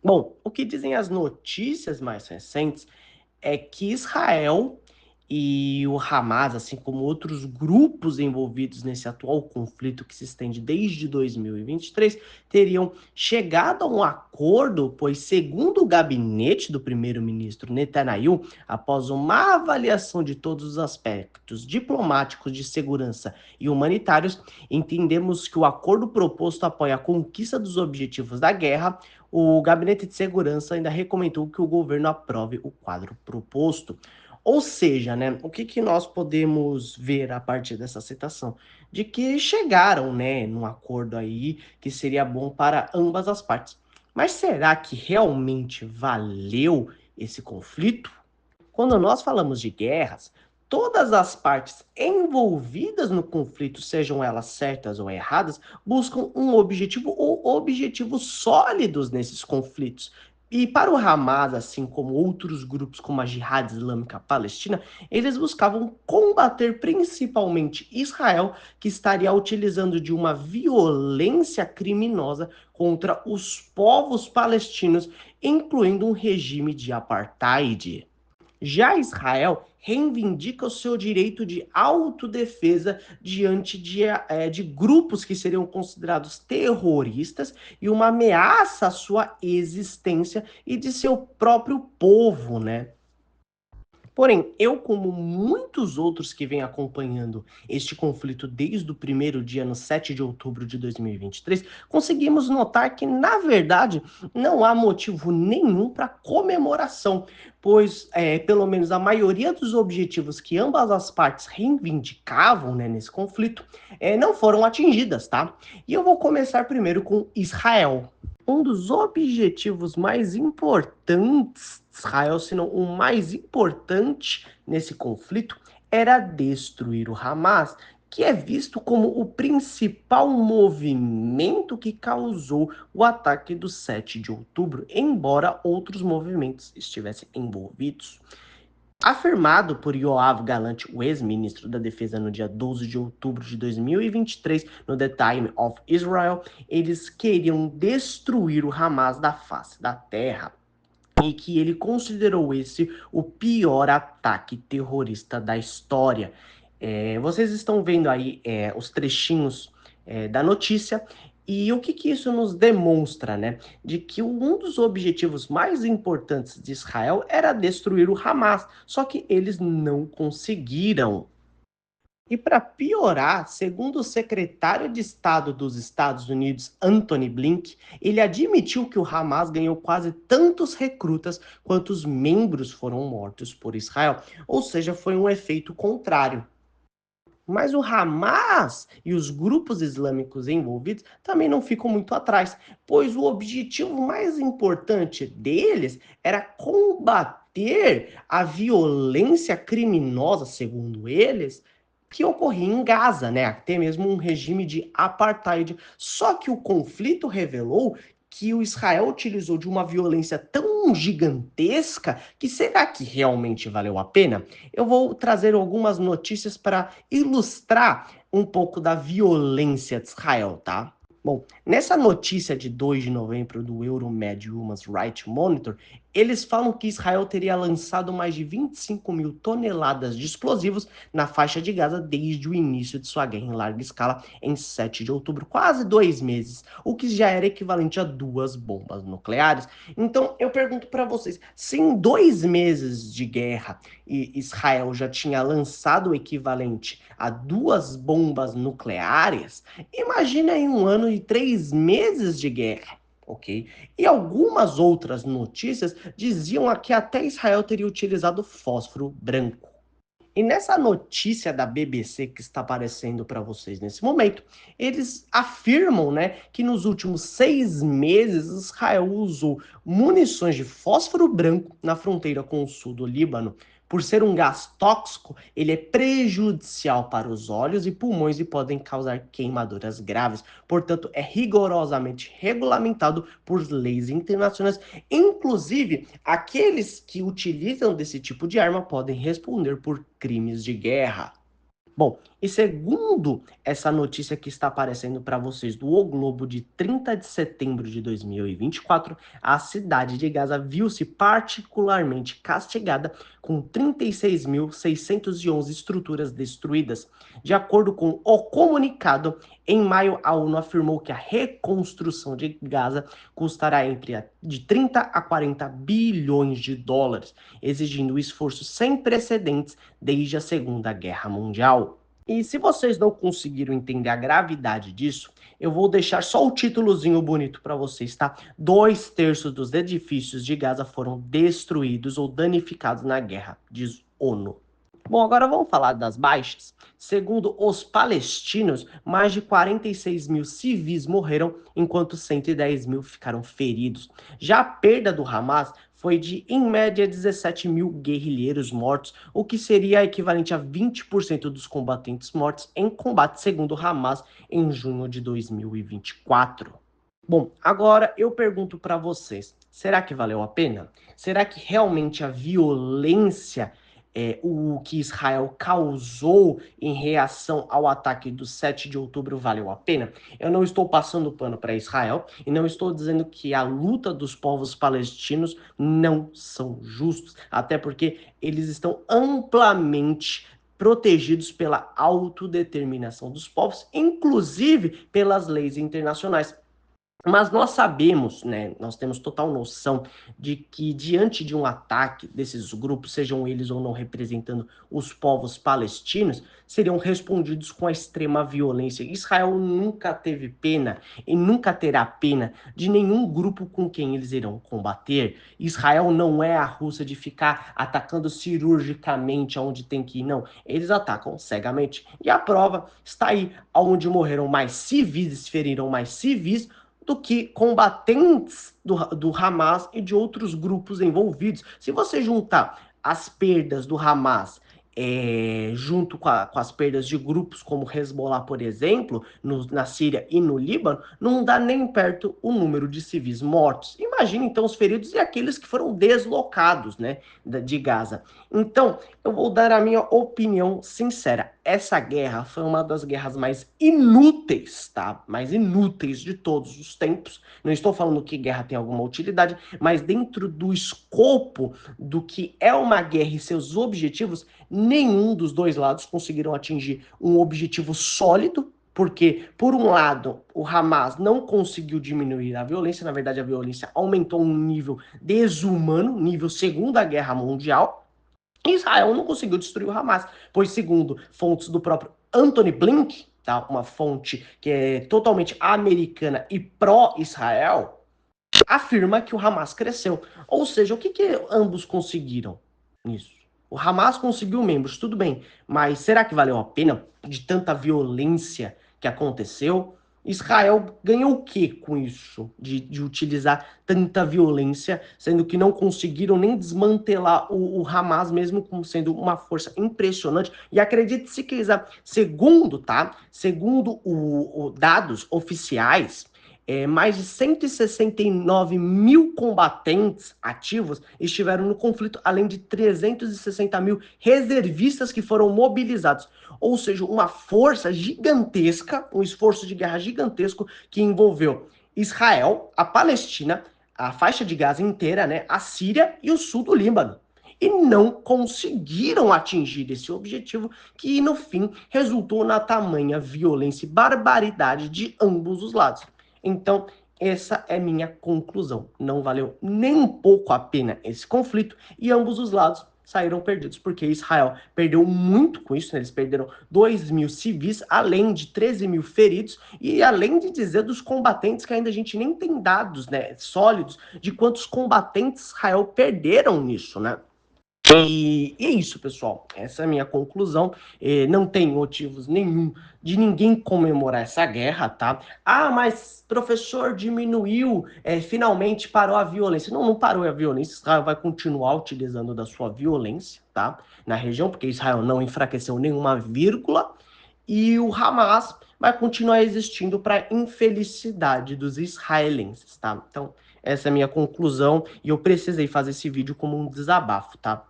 Bom, o que dizem as notícias mais recentes é que Israel e o Hamas, assim como outros grupos envolvidos nesse atual conflito que se estende desde 2023, teriam chegado a um acordo, pois, segundo o gabinete do primeiro-ministro Netanyahu, após uma avaliação de todos os aspectos diplomáticos, de segurança e humanitários, entendemos que o acordo proposto apoia a conquista dos objetivos da guerra. O Gabinete de Segurança ainda recomendou que o governo aprove o quadro proposto. Ou seja, né, o que, que nós podemos ver a partir dessa citação? De que chegaram, né, num acordo aí que seria bom para ambas as partes. Mas será que realmente valeu esse conflito? Quando nós falamos de guerras, todas as partes envolvidas no conflito, sejam elas certas ou erradas, buscam um objetivo ou objetivos sólidos nesses conflitos. E para o Hamas, assim como outros grupos como a Jihad Islâmica Palestina, eles buscavam combater principalmente Israel, que estaria utilizando de uma violência criminosa contra os povos palestinos, incluindo um regime de apartheid. Já Israel reivindica o seu direito de autodefesa diante de grupos que seriam considerados terroristas e uma ameaça à sua existência e de seu próprio povo, né? Porém, eu, como muitos outros que vêm acompanhando este conflito desde o primeiro dia, no 7 de outubro de 2023, conseguimos notar que, na verdade, não há motivo nenhum para comemoração, pois, pelo menos a maioria dos objetivos que ambas as partes reivindicavam, né, nesse conflito, não foram atingidas, tá? E eu vou começar primeiro com Israel. Um dos objetivos mais importantes de Israel, se não o mais importante nesse conflito, era destruir o Hamas, que é visto como o principal movimento que causou o ataque do 7 de outubro, embora outros movimentos estivessem envolvidos. Afirmado por Yoav Gallant, o ex-ministro da Defesa, no dia 12 de outubro de 2023, no The Time of Israel, eles queriam destruir o Hamas da face da terra e que ele considerou esse o pior ataque terrorista da história. Vocês estão vendo aí os trechinhos da notícia. E o que, que isso nos demonstra, né? De que um dos objetivos mais importantes de Israel era destruir o Hamas, só que eles não conseguiram. E para piorar, segundo o secretário de Estado dos Estados Unidos, Anthony Blinken, ele admitiu que o Hamas ganhou quase tantos recrutas quanto os membros foram mortos por Israel. Ou seja, foi um efeito contrário. Mas o Hamas e os grupos islâmicos envolvidos também não ficam muito atrás, pois o objetivo mais importante deles era combater a violência criminosa, segundo eles, que ocorria em Gaza, né? Até mesmo um regime de apartheid. Só que o conflito revelou que o Israel utilizou de uma violência tão gigantesca que será que realmente valeu a pena? Eu vou trazer algumas notícias para ilustrar um pouco da violência de Israel, tá? Bom, nessa notícia de 2 de novembro do Euromed Human Rights Monitor, eles falam que Israel teria lançado mais de 25 mil toneladas de explosivos na faixa de Gaza desde o início de sua guerra em larga escala em 7 de outubro, quase 2 meses, o que já era equivalente a 2 bombas nucleares. Então eu pergunto para vocês, se em 2 meses de guerra e Israel já tinha lançado o equivalente a 2 bombas nucleares, imagina em 1 ano e 3 meses de guerra. Ok? E algumas outras notícias diziam que até Israel teria utilizado fósforo branco. E nessa notícia da BBC que está aparecendo para vocês nesse momento, eles afirmam, né, que nos últimos 6 meses Israel usou munições de fósforo branco na fronteira com o sul do Líbano. Por ser um gás tóxico, ele é prejudicial para os olhos e pulmões e podem causar queimaduras graves. Portanto, é rigorosamente regulamentado por leis internacionais. Inclusive, aqueles que utilizam desse tipo de arma podem responder por crimes de guerra. Bom, e segundo essa notícia que está aparecendo para vocês do O Globo de 30 de setembro de 2024, a cidade de Gaza viu-se particularmente castigada com 36.611 estruturas destruídas. De acordo com o comunicado, em maio a ONU afirmou que a reconstrução de Gaza custará de 30 a 40 bilhões de dólares, exigindo um esforço sem precedentes desde a Segunda Guerra Mundial. E se vocês não conseguiram entender a gravidade disso, eu vou deixar só o títulozinho bonito para vocês, tá? 2/3 dos edifícios de Gaza foram destruídos ou danificados na guerra, diz ONU. Bom, agora vamos falar das baixas. Segundo os palestinos, mais de 46 mil civis morreram, enquanto 110 mil ficaram feridos. Já a perda do Hamas foi de, em média, 17 mil guerrilheiros mortos, o que seria equivalente a 20% dos combatentes mortos em combate, segundo o Hamas, em junho de 2024. Bom, agora eu pergunto para vocês, será que valeu a pena? Será que realmente a violência o que Israel causou em reação ao ataque do 7 de outubro valeu a pena? Eu não estou passando pano para Israel e não estou dizendo que a luta dos povos palestinos não são justos, até porque eles estão amplamente protegidos pela autodeterminação dos povos, inclusive pelas leis internacionais. Mas nós sabemos, né, nós temos total noção de que diante de um ataque desses grupos, sejam eles ou não representando os povos palestinos, seriam respondidos com a extrema violência. Israel nunca teve pena e nunca terá pena de nenhum grupo com quem eles irão combater. Israel não é a Rússia de ficar atacando cirurgicamente aonde tem que ir, não. Eles atacam cegamente. E a prova está aí, onde morreram mais civis e se feriram mais civis do que combatentes do Hamas e de outros grupos envolvidos. Se você juntar as perdas do Hamas junto com as perdas de grupos como Hezbollah, por exemplo, na Síria e no Líbano, não dá nem perto o número de civis mortos. Imagine então os feridos e aqueles que foram deslocados, né, de Gaza. Então, eu vou dar a minha opinião sincera. Essa guerra foi uma das guerras mais inúteis, tá? Mais inúteis de todos os tempos. Não estou falando que guerra tem alguma utilidade, mas dentro do escopo do que é uma guerra e seus objetivos, nenhum dos dois lados conseguiram atingir um objetivo sólido, porque, por um lado, o Hamas não conseguiu diminuir a violência, na verdade, a violência aumentou um nível desumano, nível Segunda Guerra Mundial. Israel não conseguiu destruir o Hamas, pois, segundo fontes do próprio Anthony Blink, tá, uma fonte que é totalmente americana e pró-Israel, afirma que o Hamas cresceu. Ou seja, o que ambos conseguiram nisso? O Hamas conseguiu membros, tudo bem, mas será que valeu a pena de tanta violência que aconteceu? Israel ganhou o que com isso, de utilizar tanta violência, sendo que não conseguiram nem desmantelar o Hamas, mesmo como sendo uma força impressionante? E acredite se quiser, segundo dados oficiais, mais de 169 mil combatentes ativos estiveram no conflito, além de 360 mil reservistas que foram mobilizados. Ou seja, uma força gigantesca, um esforço de guerra gigantesco que envolveu Israel, a Palestina, a faixa de Gaza inteira, né, a Síria e o sul do Líbano. E não conseguiram atingir esse objetivo, que no fim resultou na tamanha violência e barbaridade de ambos os lados. Então, essa é minha conclusão. Não valeu nem um pouco a pena esse conflito e ambos os lados saíram perdidos, porque Israel perdeu muito com isso, né? Eles perderam 2 mil civis, além de 13 mil feridos, e além de dizer dos combatentes, que ainda a gente nem tem dados, né, sólidos de quantos combatentes Israel perderam nisso, né? E é isso, pessoal. Essa é a minha conclusão. Não tem motivos nenhum de ninguém comemorar essa guerra, tá? Ah, mas professor diminuiu, finalmente parou a violência. Não, não parou a violência. Israel vai continuar utilizando da sua violência, tá? Na região, porque Israel não enfraqueceu nenhuma vírgula. E o Hamas vai continuar existindo para infelicidade dos israelenses, tá? Então, essa é a minha conclusão e eu precisei fazer esse vídeo como um desabafo, tá?